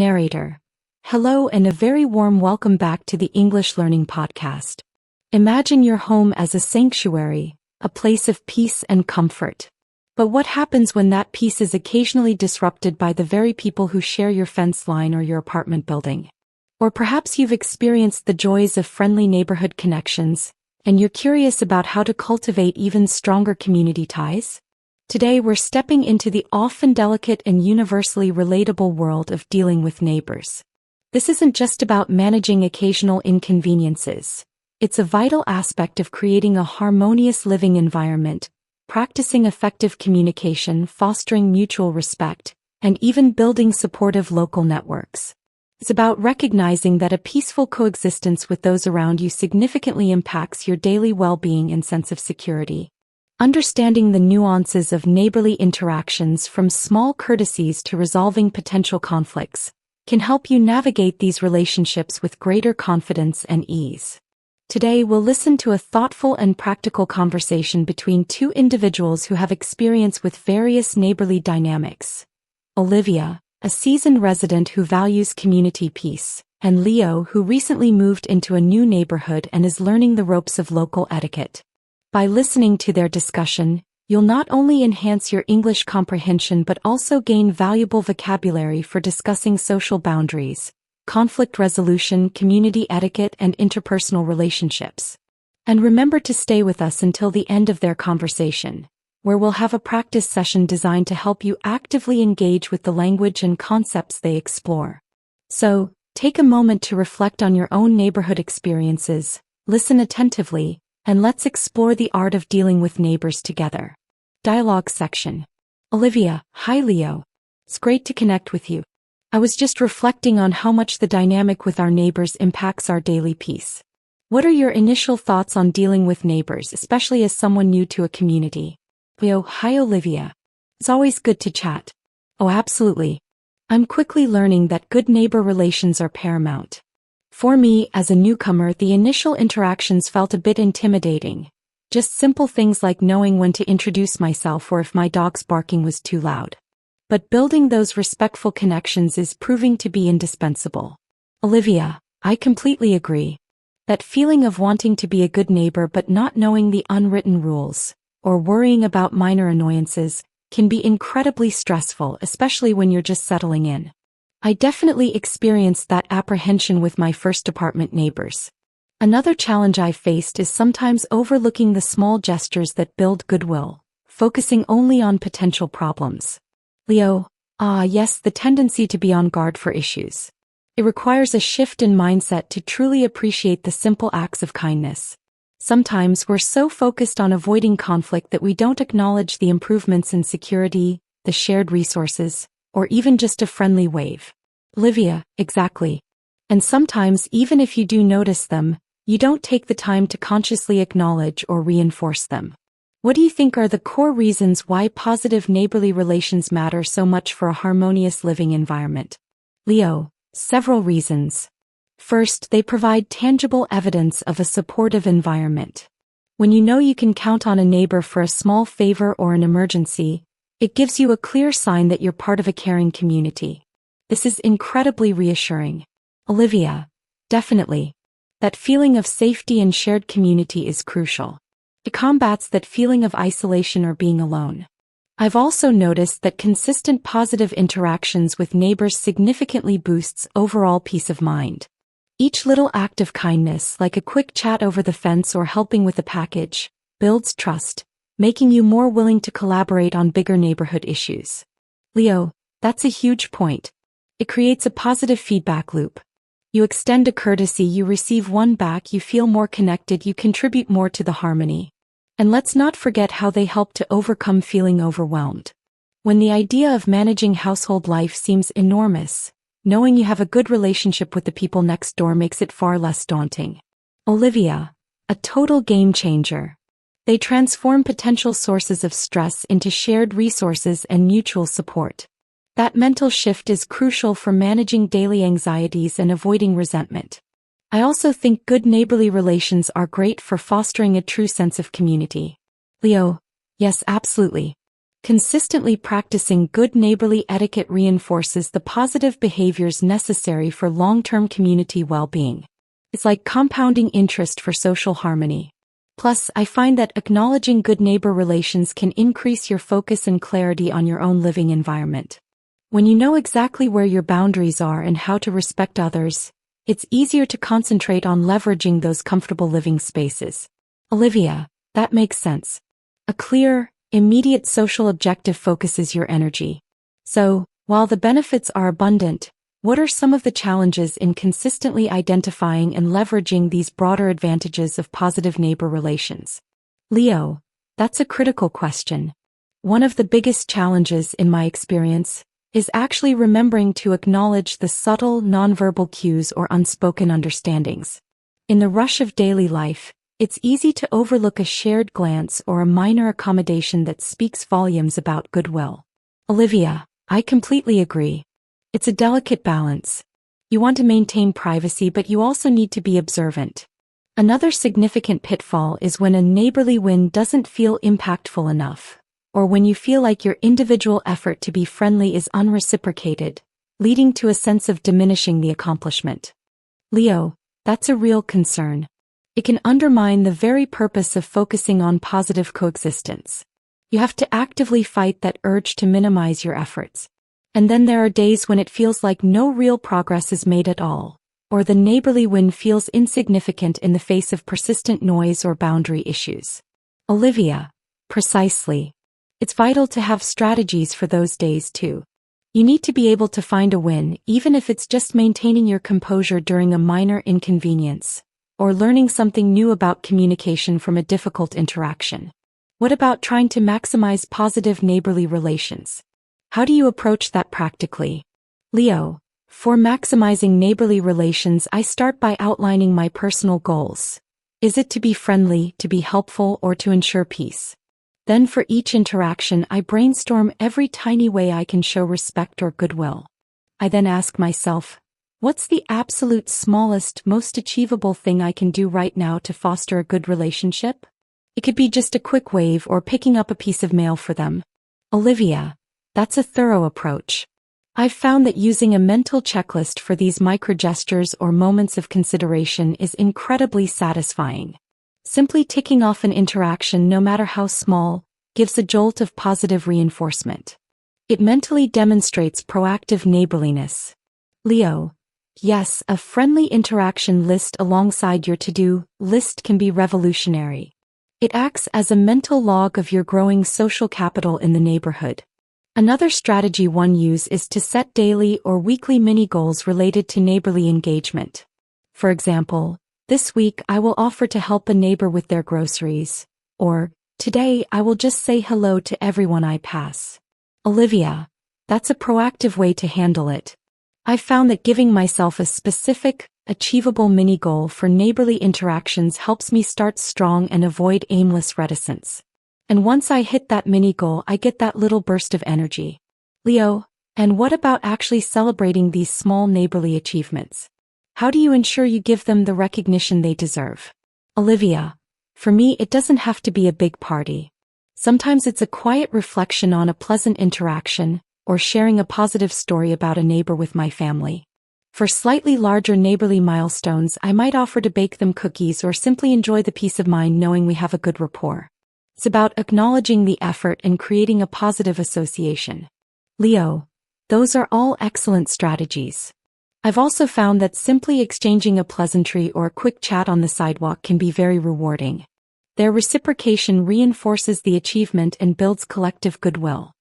Narrator. Hello and a very warm welcome back to the English Learning Podcast. Imagine your home as a sanctuary, a place of peace and comfort. But what happens when that peace is occasionally disrupted by the very people who share your fence line or your apartment building? Or perhaps you've experienced the joys of friendly neighborhood connections, and you're curious about how to cultivate even stronger community ties? Today we're stepping into the often delicate and universally relatable world of dealing with neighbors. This isn't just about managing occasional inconveniences. It's a vital aspect of creating a harmonious living environment, practicing effective communication, fostering mutual respect, and even building supportive local networks. It's about recognizing that a peaceful coexistence with those around you significantly impacts your daily well-being and sense of security. Understanding the nuances of neighborly interactions, from small courtesies to resolving potential conflicts, can help you navigate these relationships with greater confidence and ease. Today we'll listen to a thoughtful and practical conversation between two individuals who have experience with various neighborly dynamics. Olivia, a seasoned resident who values community peace, and Leo, who recently moved into a new neighborhood and is learning the ropes of local etiquette. By listening to their discussion, you'll not only enhance your English comprehension but also gain valuable vocabulary for discussing social boundaries, conflict resolution, community etiquette, and interpersonal relationships. And remember to stay with us until the end of their conversation, where we'll have a practice session designed to help you actively engage with the language and concepts they explore. So, take a moment to reflect on your own neighborhood experiences, listen attentively, and let's explore the art of dealing with neighbors together. Dialogue section. Olivia: Hi Leo. It's great to connect with you. I was just reflecting on how much the dynamic with our neighbors impacts our daily peace. What are your initial thoughts on dealing with neighbors, especially as someone new to a community? Leo: Hi Olivia. It's always good to chat. Oh, absolutely. I'm quickly learning that good neighbor relations are paramount. For me, as a newcomer, the initial interactions felt a bit intimidating. Just simple things like knowing when to introduce myself or if my dog's barking was too loud. But building those respectful connections is proving to be indispensable. Olivia: I completely agree. That feeling of wanting to be a good neighbor but not knowing the unwritten rules, or worrying about minor annoyances, can be incredibly stressful, especially when you're just settling in. I definitely experienced that apprehension with my first apartment neighbors. Another challenge I faced is sometimes overlooking the small gestures that build goodwill, focusing only on potential problems. Leo: Yes, the tendency to be on guard for issues. It requires a shift in mindset to truly appreciate the simple acts of kindness. Sometimes we're so focused on avoiding conflict that we don't acknowledge the improvements in security, the shared resources, or even just a friendly wave. Olivia: Exactly. And sometimes, even if you do notice them, you don't take the time to consciously acknowledge or reinforce them. What do you think are the core reasons why positive neighborly relations matter so much for a harmonious living environment? Leo: Several reasons. First, they provide tangible evidence of a supportive environment. When you know you can count on a neighbor for a small favor or an emergency, it gives you a clear sign that you're part of a caring community. This is incredibly reassuring. Olivia: Definitely. That feeling of safety and shared community is crucial. It combats that feeling of isolation or being alone. I've also noticed that consistent positive interactions with neighbors significantly boosts overall peace of mind. Each little act of kindness, like a quick chat over the fence or helping with a package, builds trust, making you more willing to collaborate on bigger neighborhood issues. Leo: That's a huge point. It creates a positive feedback loop. You extend a courtesy, you receive one back, you feel more connected, you contribute more to the harmony. And let's not forget how they help to overcome feeling overwhelmed. When the idea of managing household life seems enormous, knowing you have a good relationship with the people next door makes it far less daunting. Olivia: A total game changer. They transform potential sources of stress into shared resources and mutual support. That mental shift is crucial for managing daily anxieties and avoiding resentment. I also think good neighborly relations are great for fostering a true sense of community. Leo: Yes, absolutely. Consistently practicing good neighborly etiquette reinforces the positive behaviors necessary for long-term community well-being. It's like compounding interest for social harmony. Plus, I find that acknowledging good neighbor relations can increase your focus and clarity on your own living environment. When you know exactly where your boundaries are and how to respect others, it's easier to concentrate on leveraging those comfortable living spaces. Olivia, that makes sense. A clear, immediate social objective focuses your energy. So, while the benefits are abundant, what are some of the challenges in consistently identifying and leveraging these broader advantages of positive neighbor relations? Leo, that's a critical question. One of the biggest challenges, in my experience, is actually remembering to acknowledge the subtle nonverbal cues or unspoken understandings. In the rush of daily life, it's easy to overlook a shared glance or a minor accommodation that speaks volumes about goodwill. Olivia, I completely agree. It's a delicate balance. You want to maintain privacy, but you also need to be observant. Another significant pitfall is when a neighborly win doesn't feel impactful enough, or when you feel like your individual effort to be friendly is unreciprocated, leading to a sense of diminishing the accomplishment. Leo, that's a real concern. It can undermine the very purpose of focusing on positive coexistence. You have to actively fight that urge to minimize your efforts. And then there are days when it feels like no real progress is made at all, or the neighborly win feels insignificant in the face of persistent noise or boundary issues. Olivia, precisely. It's vital to have strategies for those days too. You need to be able to find a win, even if it's just maintaining your composure during a minor inconvenience, or learning something new about communication from a difficult interaction. What about trying to maximize positive neighborly relations? How do you approach that practically? Leo, for maximizing neighborly relations, I start by outlining my personal goals. Is it to be friendly, to be helpful, or to ensure peace? Then for each interaction, I brainstorm every tiny way I can show respect or goodwill. I then ask myself, what's the absolute smallest, most achievable thing I can do right now to foster a good relationship? It could be just a quick wave or picking up a piece of mail for them. Olivia, that's a thorough approach. I've found that using a mental checklist for these microgestures or moments of consideration is incredibly satisfying. Simply ticking off an interaction, no matter how small, gives a jolt of positive reinforcement. It mentally demonstrates proactive neighborliness. Leo, yes, a friendly interaction list alongside your to-do list can be revolutionary. It acts as a mental log of your growing social capital in the neighborhood. Another strategy one uses is to set daily or weekly mini-goals related to neighborly engagement. For example, this week I will offer to help a neighbor with their groceries, or, today I will just say hello to everyone I pass. Olivia, that's a proactive way to handle it. I've found that giving myself a specific, achievable mini-goal for neighborly interactions helps me start strong and avoid aimless reticence. And once I hit that mini-goal, I get that little burst of energy. Leo, and what about actually celebrating these small neighborly achievements? How do you ensure you give them the recognition they deserve? Olivia, for me it doesn't have to be a big party. Sometimes it's a quiet reflection on a pleasant interaction, or sharing a positive story about a neighbor with my family. For slightly larger neighborly milestones, I might offer to bake them cookies or simply enjoy the peace of mind knowing we have a good rapport. It's about acknowledging the effort and creating a positive association. Leo, those are all excellent strategies. I've also found that simply exchanging a pleasantry or a quick chat on the sidewalk can be very rewarding. Their reciprocation reinforces the achievement and builds collective goodwill.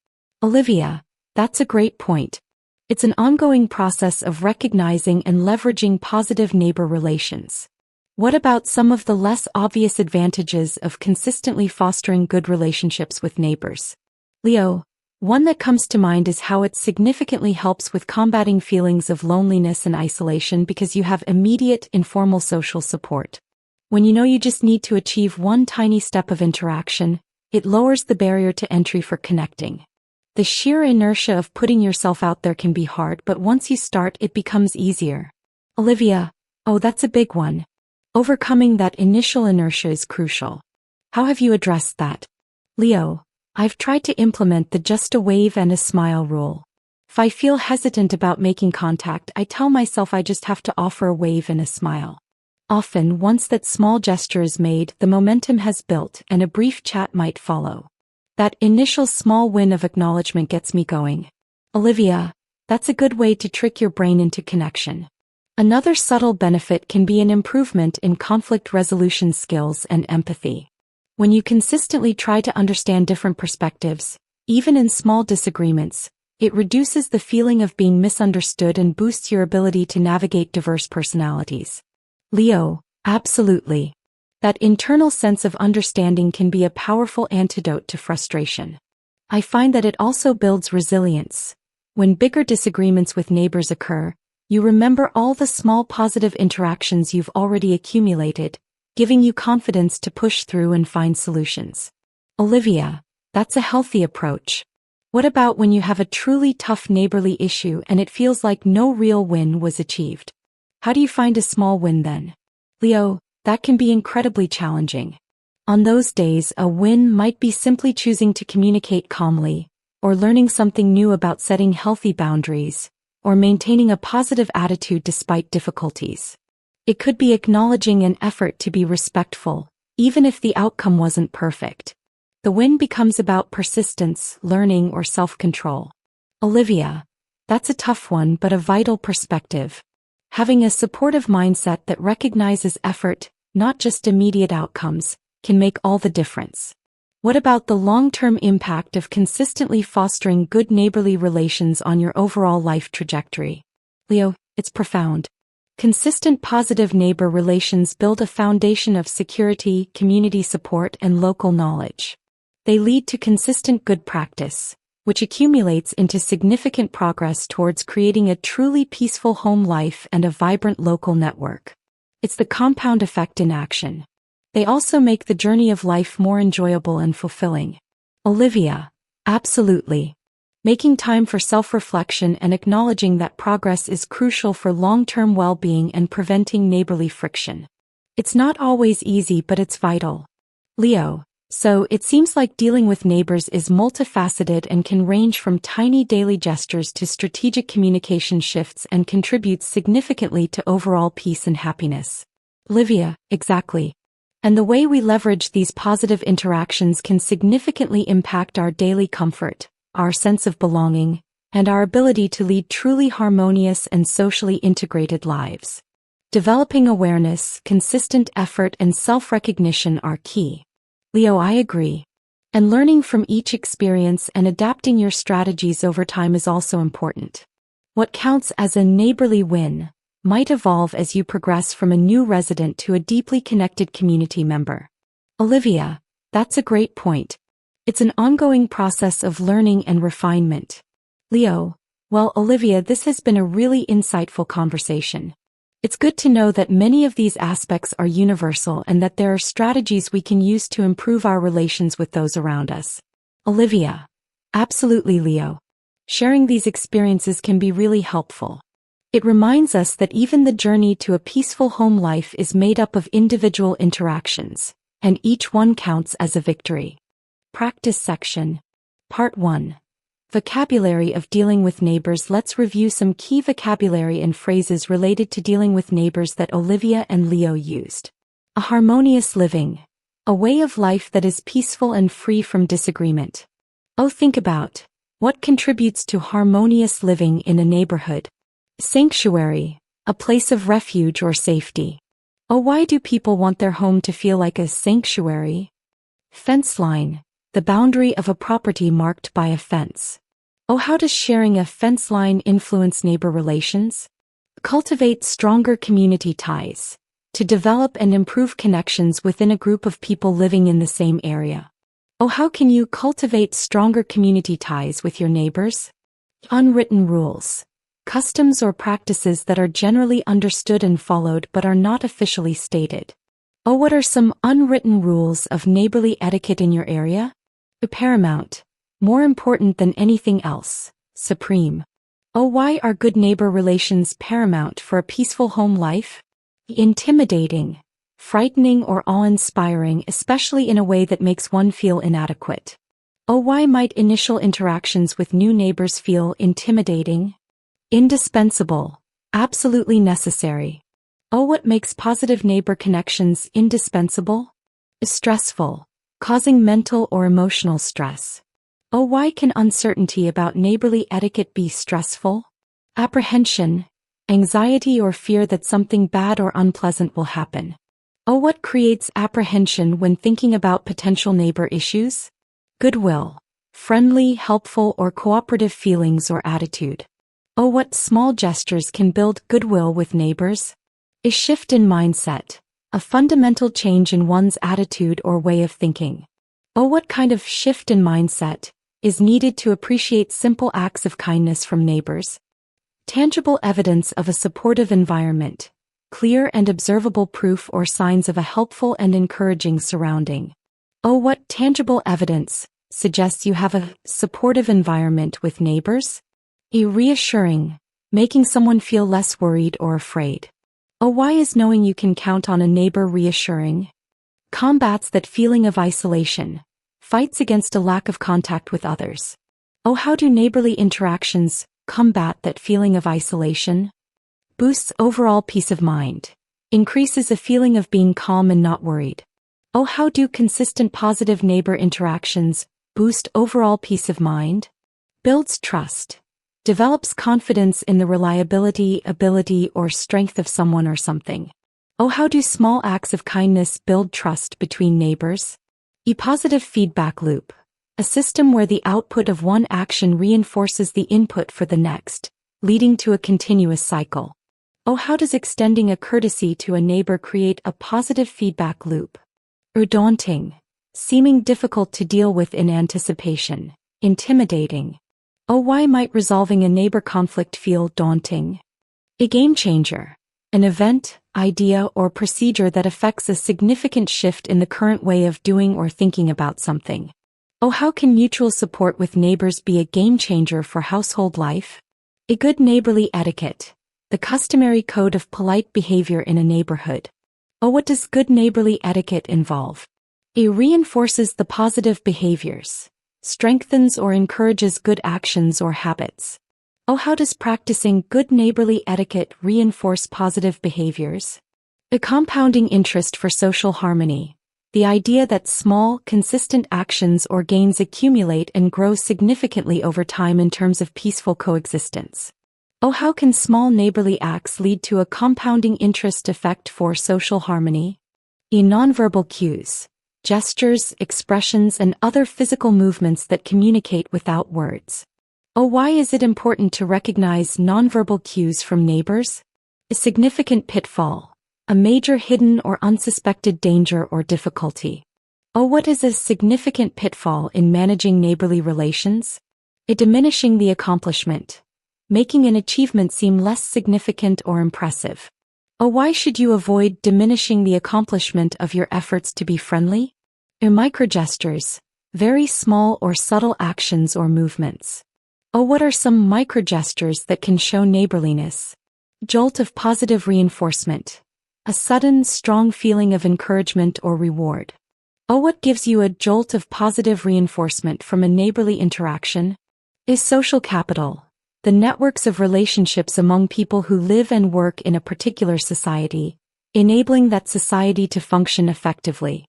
Olivia, that's a great point. It's an ongoing process of recognizing and leveraging positive neighbor relations. What about some of the less obvious advantages of consistently fostering good relationships with neighbors? Leo, one that comes to mind is how it significantly helps with combating feelings of loneliness and isolation because you have immediate, informal social support. When you know you just need to achieve one tiny step of interaction, it lowers the barrier to entry for connecting. The sheer inertia of putting yourself out there can be hard, but once you start, it becomes easier. Olivia, oh, that's a big one. Overcoming that initial inertia is crucial. How have you addressed that? Leo, I've tried to implement the just a wave and a smile rule. If I feel hesitant about making contact, I tell myself I just have to offer a wave and a smile. Often, once that small gesture is made, the momentum has built and a brief chat might follow. That initial small win of acknowledgement gets me going. Olivia, that's a good way to trick your brain into connection. Another subtle benefit can be an improvement in conflict resolution skills and empathy. When you consistently try to understand different perspectives, even in small disagreements, it reduces the feeling of being misunderstood and boosts your ability to navigate diverse personalities. Leo, absolutely. That internal sense of understanding can be a powerful antidote to frustration. I find that it also builds resilience. When bigger disagreements with neighbors occur, you remember all the small positive interactions you've already accumulated, giving you confidence to push through and find solutions. Olivia, that's a healthy approach. What about when you have a truly tough neighborly issue and it feels like no real win was achieved? How do you find a small win then? Leo, that can be incredibly challenging. On those days, a win might be simply choosing to communicate calmly, or learning something new about setting healthy boundaries, or maintaining a positive attitude despite difficulties. It could be acknowledging an effort to be respectful, even if the outcome wasn't perfect. The win becomes about persistence, learning, or self-control. Olivia, that's a tough one but a vital perspective. Having a supportive mindset that recognizes effort, not just immediate outcomes, can make all the difference. What about the long-term impact of consistently fostering good neighborly relations on your overall life trajectory? Leo, it's profound. Consistent positive neighbor relations build a foundation of security, community support, and local knowledge. They lead to consistent good practice, which accumulates into significant progress towards creating a truly peaceful home life and a vibrant local network. It's the compound effect in action. They also make the journey of life more enjoyable and fulfilling. Olivia, absolutely. Making time for self-reflection and acknowledging that progress is crucial for long-term well-being and preventing neighborly friction. It's not always easy, but it's vital. Leo, so it seems like dealing with neighbors is multifaceted and can range from tiny daily gestures to strategic communication shifts and contributes significantly to overall peace and happiness. Olivia, exactly. And the way we leverage these positive interactions can significantly impact our daily comfort, our sense of belonging, and our ability to lead truly harmonious and socially integrated lives. Developing awareness, consistent effort, and self-recognition are key. Leo, I agree. And learning from each experience and adapting your strategies over time is also important. What counts as a neighborly win might evolve as you progress from a new resident to a deeply connected community member. Olivia, that's a great point. It's an ongoing process of learning and refinement. Leo, well, Olivia, this has been a really insightful conversation. It's good to know that many of these aspects are universal and that there are strategies we can use to improve our relations with those around us. Olivia, absolutely, Leo. Sharing these experiences can be really helpful. It reminds us that even the journey to a peaceful home life is made up of individual interactions, and each one counts as a victory. Practice section. Part 1. Vocabulary of dealing with neighbors. Let's review some key vocabulary and phrases related to dealing with neighbors that Olivia and Leo used. A harmonious living. A way of life that is peaceful and free from disagreement. Oh, think about what contributes to harmonious living in a neighborhood. Sanctuary, a place of refuge or safety. Oh, why do people want their home to feel like a sanctuary? Fence line, the boundary of a property marked by a fence. Oh, how does sharing a fence line influence neighbor relations? Cultivate stronger community ties. To develop and improve connections within a group of people living in the same area. Oh, how can you cultivate stronger community ties with your neighbors? Unwritten rules. Customs or practices that are generally understood and followed but are not officially stated. Oh, what are some unwritten rules of neighborly etiquette in your area? Paramount. More important than anything else. Supreme. Oh, why are good neighbor relations paramount for a peaceful home life? Intimidating. Frightening or awe-inspiring, especially in a way that makes one feel inadequate. Oh, why might initial interactions with new neighbors feel intimidating? Indispensable. Absolutely necessary. Oh, what makes positive neighbor connections indispensable? Stressful. Causing mental or emotional stress. Oh, why can uncertainty about neighborly etiquette be stressful? Apprehension. Anxiety or fear that something bad or unpleasant will happen. Oh, what creates apprehension when thinking about potential neighbor issues? Goodwill. Friendly, helpful, or cooperative feelings or attitude. Oh, what small gestures can build goodwill with neighbors? A shift in mindset. A fundamental change in one's attitude or way of thinking. Oh, what kind of shift in mindset is needed to appreciate simple acts of kindness from neighbors? Tangible evidence of a supportive environment. Clear and observable proof or signs of a helpful and encouraging surrounding. Oh, what tangible evidence suggests you have a supportive environment with neighbors? A reassuring, making someone feel less worried or afraid. Oh, why is knowing you can count on a neighbor reassuring? Combats that feeling of isolation. Fights against a lack of contact with others. Oh, how do neighborly interactions combat that feeling of isolation? Boosts overall peace of mind. Increases a feeling of being calm and not worried. Oh, how do consistent positive neighbor interactions boost overall peace of mind? Builds trust. Develops confidence in the reliability, ability, or strength of someone or something. Oh, how do small acts of kindness build trust between neighbors? A positive feedback loop. A system where the output of one action reinforces the input for the next, leading to a continuous cycle. Oh, how does extending a courtesy to a neighbor create a positive feedback loop? Daunting. Seeming difficult to deal with in anticipation. Intimidating. Oh, why might resolving a neighbor conflict feel daunting? A game changer. An event, idea, or procedure that affects a significant shift in the current way of doing or thinking about something. Oh, how can mutual support with neighbors be a game changer for household life? A good neighborly etiquette. The customary code of polite behavior in a neighborhood. Oh, what does good neighborly etiquette involve? It reinforces the positive behaviors, strengthens or encourages good actions or habits. Oh, how does practicing good neighborly etiquette reinforce positive behaviors? A compounding interest for social harmony. The idea that small, consistent actions or gains accumulate and grow significantly over time in terms of peaceful coexistence. Oh, how can small neighborly acts lead to a compounding interest effect for social harmony? Nonverbal cues. Gestures, expressions, and other physical movements that communicate without words. Oh, why is it important to recognize nonverbal cues from neighbors? A significant pitfall. A major hidden or unsuspected danger or difficulty. Oh, what is a significant pitfall in managing neighborly relations? A diminishing the accomplishment. Making an achievement seem less significant or impressive. Oh, why should you avoid diminishing the accomplishment of your efforts to be friendly? Microgestures. Very small or subtle actions or movements. Oh, what are some microgestures that can show neighborliness? Jolt of positive reinforcement. A sudden, strong feeling of encouragement or reward. Oh, what gives you a jolt of positive reinforcement from a neighborly interaction? Is social capital. The networks of relationships among people who live and work in a particular society, enabling that society to function effectively.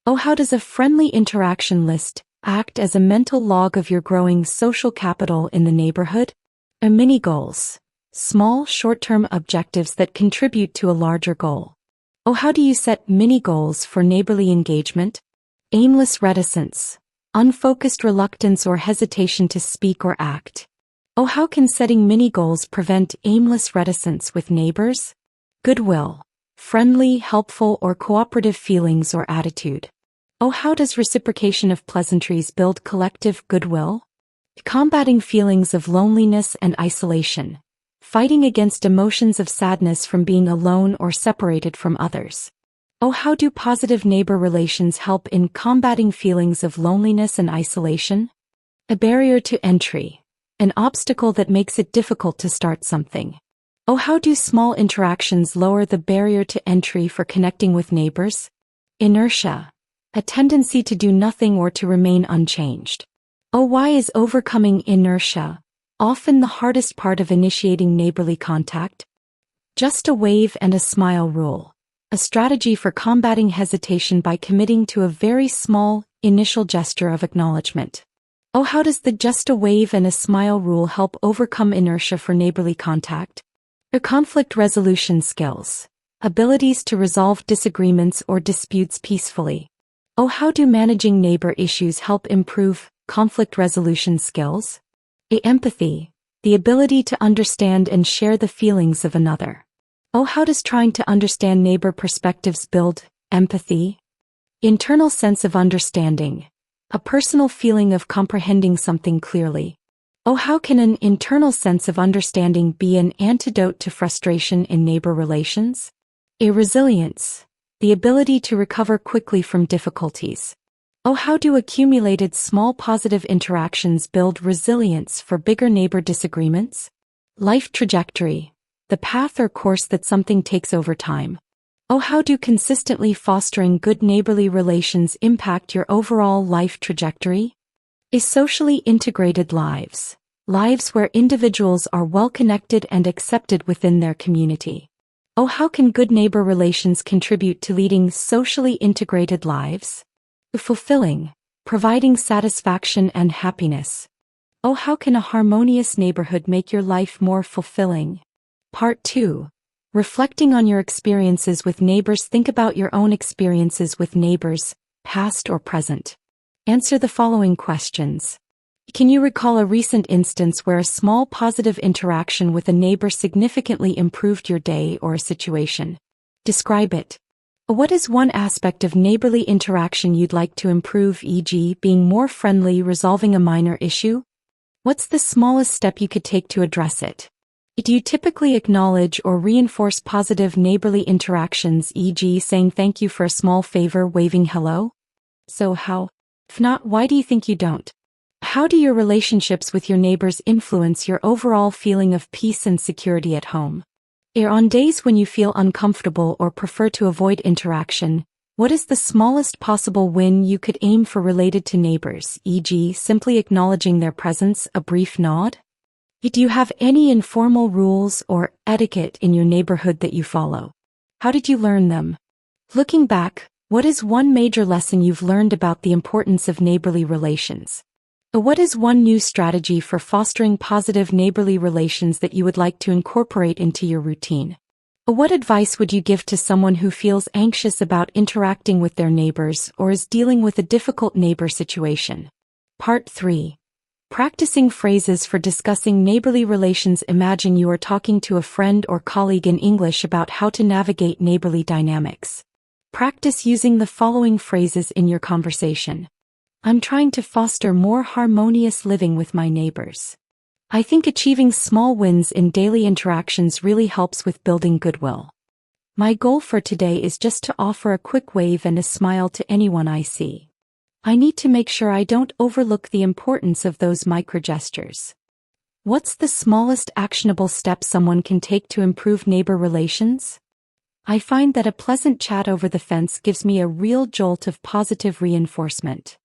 Oh, how does a friendly interaction list act as a mental log of your growing social capital in the neighborhood? Mini goals. Small, short-term objectives that contribute to a larger goal. Oh, how do you set mini goals for neighborly engagement? Aimless reticence. Unfocused reluctance or hesitation to speak or act. Oh, how can setting mini goals prevent aimless reticence with neighbors? Goodwill. Friendly, helpful, or cooperative feelings or attitude. Oh, how does reciprocation of pleasantries build collective goodwill? Combating feelings of loneliness and isolation. Fighting against emotions of sadness from being alone or separated from others. Oh, how do positive neighbor relations help in combating feelings of loneliness and isolation? A barrier to entry. An obstacle that makes it difficult to start something. Oh, how do small interactions lower the barrier to entry for connecting with neighbors? Inertia. A tendency to do nothing or to remain unchanged. Oh, why is overcoming inertia often the hardest part of initiating neighborly contact? Just a wave and a smile rule. A strategy for combating hesitation by committing to a very small, initial gesture of acknowledgement. Oh, how does the just a wave and a smile rule help overcome inertia for neighborly contact? Your conflict resolution skills. Abilities to resolve disagreements or disputes peacefully. Oh, how do managing neighbor issues help improve conflict resolution skills? Empathy. The ability to understand and share the feelings of another. Oh, how does trying to understand neighbor perspectives build empathy? Internal sense of understanding. A personal feeling of comprehending something clearly. Oh, how can an internal sense of understanding be an antidote to frustration in neighbor relations? Resilience. The ability to recover quickly from difficulties. Oh, how do accumulated small positive interactions build resilience for bigger neighbor disagreements? Life trajectory. The path or course that something takes over time. Oh, how do consistently fostering good neighborly relations impact your overall life trajectory? Socially integrated lives. Lives where individuals are well connected and accepted within their community. Oh, how can good neighbor relations contribute to leading socially integrated lives? Fulfilling. Providing satisfaction and happiness. Oh, how can a harmonious neighborhood make your life more fulfilling? Part 2. Reflecting on your experiences with neighbors. Think about your own experiences with neighbors, past or present. Answer the following questions. Can you recall a recent instance where a small positive interaction with a neighbor significantly improved your day or a situation? Describe it. What is one aspect of neighborly interaction you'd like to improve, e.g., being more friendly, resolving a minor issue? What's the smallest step you could take to address it? Do you typically acknowledge or reinforce positive neighborly interactions, e.g., saying thank you for a small favor, waving hello? So how? If not, why do you think you don't? How do your relationships with your neighbors influence your overall feeling of peace and security at home? On days when you feel uncomfortable or prefer to avoid interaction, what is the smallest possible win you could aim for related to neighbors, e.g., simply acknowledging their presence, a brief nod? Do you have any informal rules or etiquette in your neighborhood that you follow? How did you learn them? Looking back, what is one major lesson you've learned about the importance of neighborly relations? What is one new strategy for fostering positive neighborly relations that you would like to incorporate into your routine? What advice would you give to someone who feels anxious about interacting with their neighbors or is dealing with a difficult neighbor situation? Part 3. Practicing phrases for discussing neighborly relations. Imagine you are talking to a friend or colleague in English about how to navigate neighborly dynamics. Practice using the following phrases in your conversation. I'm trying to foster more harmonious living with my neighbors. I think achieving small wins in daily interactions really helps with building goodwill. My goal for today is just to offer a quick wave and a smile to anyone I see. I need to make sure I don't overlook the importance of those microgestures. What's the smallest actionable step someone can take to improve neighbor relations? I find that a pleasant chat over the fence gives me a real jolt of positive reinforcement.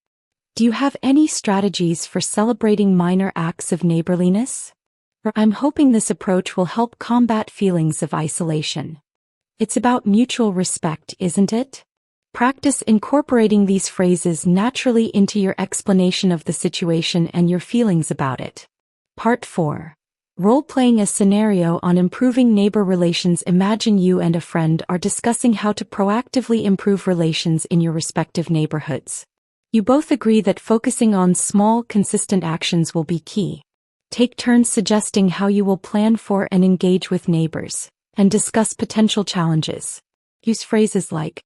Do you have any strategies for celebrating minor acts of neighborliness? I'm hoping this approach will help combat feelings of isolation. It's about mutual respect, isn't it? Practice incorporating these phrases naturally into your explanation of the situation and your feelings about it. Part 4. Role-playing a scenario on improving neighbor relations. Imagine you and a friend are discussing how to proactively improve relations in your respective neighborhoods. You both agree that focusing on small, consistent actions will be key. Take turns suggesting how you will plan for and engage with neighbors, and discuss potential challenges. Use phrases like,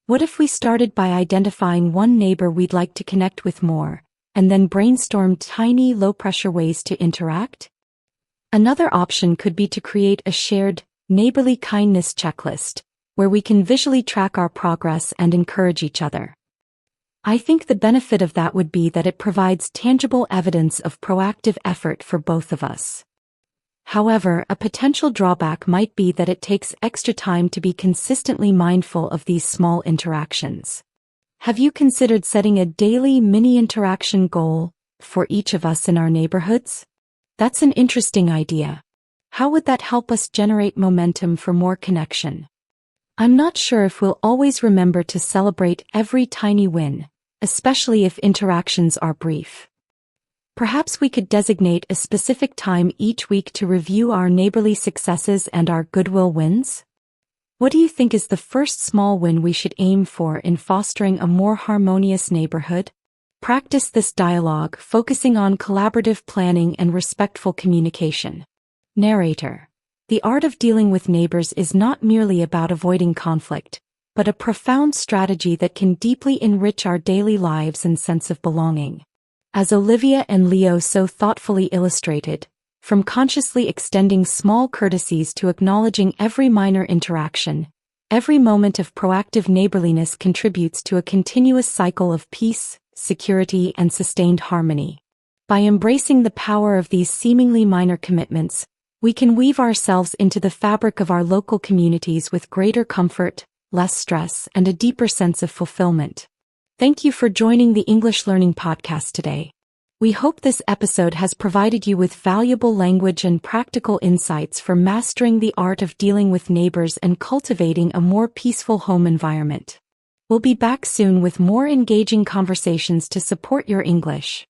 what if we started by identifying one neighbor we'd like to connect with more, and then brainstormed tiny, low-pressure ways to interact? Another option could be to create a shared, neighborly kindness checklist, where we can visually track our progress and encourage each other. I think the benefit of that would be that it provides tangible evidence of proactive effort for both of us. However, a potential drawback might be that it takes extra time to be consistently mindful of these small interactions. Have you considered setting a daily mini-interaction goal, for each of us in our neighborhoods? That's an interesting idea. How would that help us generate momentum for more connection? I'm not sure if we'll always remember to celebrate every tiny win, especially if interactions are brief. Perhaps we could designate a specific time each week to review our neighborly successes and our goodwill wins? What do you think is the first small win we should aim for in fostering a more harmonious neighborhood? Practice this dialogue, focusing on collaborative planning and respectful communication. Narrator. The art of dealing with neighbors is not merely about avoiding conflict, but a profound strategy that can deeply enrich our daily lives and sense of belonging. As Olivia and Leo so thoughtfully illustrated, from consciously extending small courtesies to acknowledging every minor interaction, every moment of proactive neighborliness contributes to a continuous cycle of peace, security, and sustained harmony. By embracing the power of these seemingly minor commitments, we can weave ourselves into the fabric of our local communities with greater comfort, less stress, and a deeper sense of fulfillment. Thank you for joining the English Learning Podcast today. We hope this episode has provided you with valuable language and practical insights for mastering the art of dealing with neighbors and cultivating a more peaceful home environment. We'll be back soon with more engaging conversations to support your English.